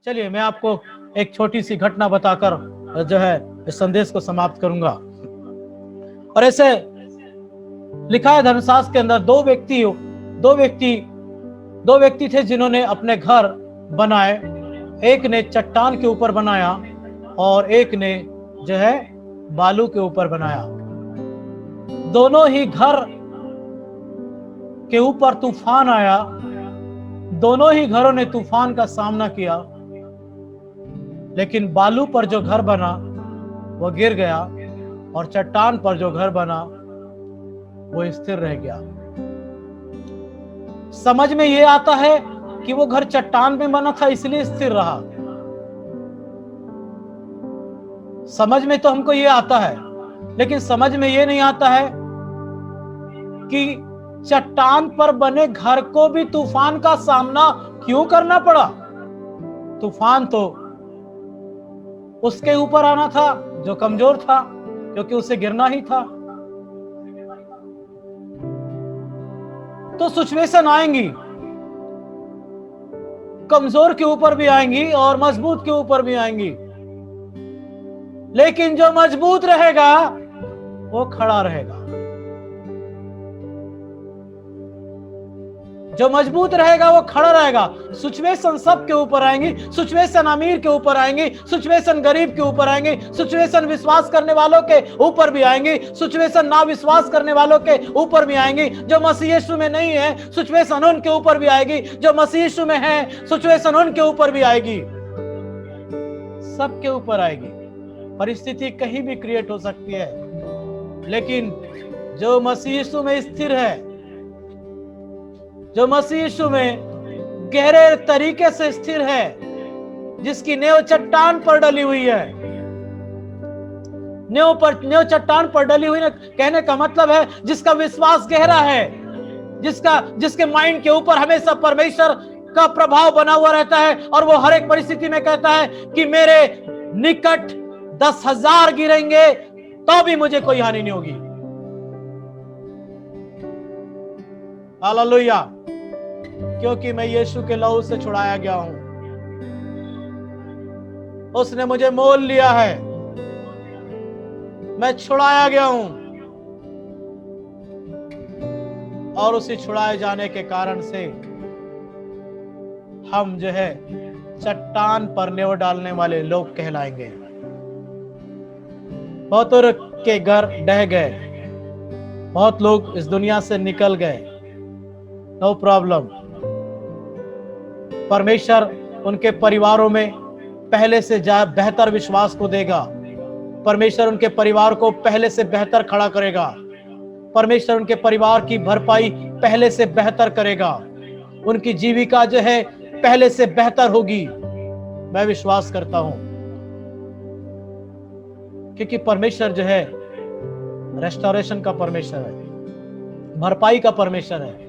चलिए मैं आपको एक छोटी सी घटना बताकर जो है इस संदेश को समाप्त करूंगा। और ऐसे लिखा है धर्मशास्त्र के अंदर दो व्यक्ति थे जिन्होंने अपने घर बनाए। एक ने चट्टान के ऊपर बनाया और एक ने जो है बालू के ऊपर बनाया। दोनों ही घर के ऊपर तूफान आया, दोनों ही घरों ने तूफान का सामना किया, लेकिन बालू पर जो घर बना वो गिर गया और चट्टान पर जो घर बना वो स्थिर रह गया। समझ में ये आता है कि वो घर चट्टान में बना था इसलिए स्थिर रहा। समझ में तो हमको ये आता है, लेकिन समझ में ये नहीं आता है कि चट्टान पर बने घर को भी तूफान का सामना क्यों करना पड़ा। तूफान तो उसके ऊपर आना था जो कमजोर था, क्योंकि उसे गिरना ही था। तो सिचुएशन आएंगी, कमजोर के ऊपर भी आएंगी और मजबूत के ऊपर भी आएंगी, लेकिन जो मजबूत रहेगा वो खड़ा रहेगा। जो मजबूत रहेगा वो खड़ा रहेगा। सिचुएशन सब के ऊपर आएंगी, सिचुएशन अमीर के ऊपर आएंगी, सिचुएशन गरीब के ऊपर आएंगी, सिचुएशन विश्वास करने वालों के ऊपर भी आएंगी, सिचुएशन ना विश्वास करने वालों के ऊपर भी आएंगी। जो मसीह यीशु में नहीं है सिचुएशन उनके ऊपर भी आएगी, जो मसीह यीशु में है सिचुएशन उनके ऊपर भी आएगी, सबके ऊपर आएगी। परिस्थिति कहीं भी क्रिएट हो सकती है, लेकिन जो मसीह यीशु में स्थिर है, जो मसीह यीशु में गहरे तरीके से स्थिर है, जिसकी नेव चट्टान पर डली हुई है। नेव चट्टान पर डली हुई, कहने का मतलब है जिसका विश्वास गहरा है, जिसके माइंड के ऊपर हमेशा परमेश्वर का प्रभाव बना हुआ रहता है, और वो हर एक परिस्थिति में कहता है कि मेरे निकट 10,000 गिरेंगे तो भी मुझे कोई हानि नहीं होगी। हालेलुया, क्योंकि मैं यीशु के लहू से छुड़ाया गया हूं। उसने मुझे मोल लिया है, मैं छुड़ाया गया हूं, और उसी छुड़ाए जाने के कारण से हम जो है चट्टान पर नेव डालने वाले लोग कहलाएंगे। बहुतों के घर ढह गए, बहुत लोग इस दुनिया से निकल गए, नो प्रॉब्लम। परमेश्वर उनके परिवारों में पहले से बेहतर विश्वास को देगा। परमेश्वर उनके परिवार को पहले से बेहतर खड़ा करेगा। परमेश्वर उनके परिवार की भरपाई पहले से बेहतर करेगा। उनकी जीविका जो है पहले से बेहतर होगी, मैं विश्वास करता हूं, क्योंकि परमेश्वर जो है रेस्टोरेशन का परमेश्वर है, भरपाई का परमेश्वर है।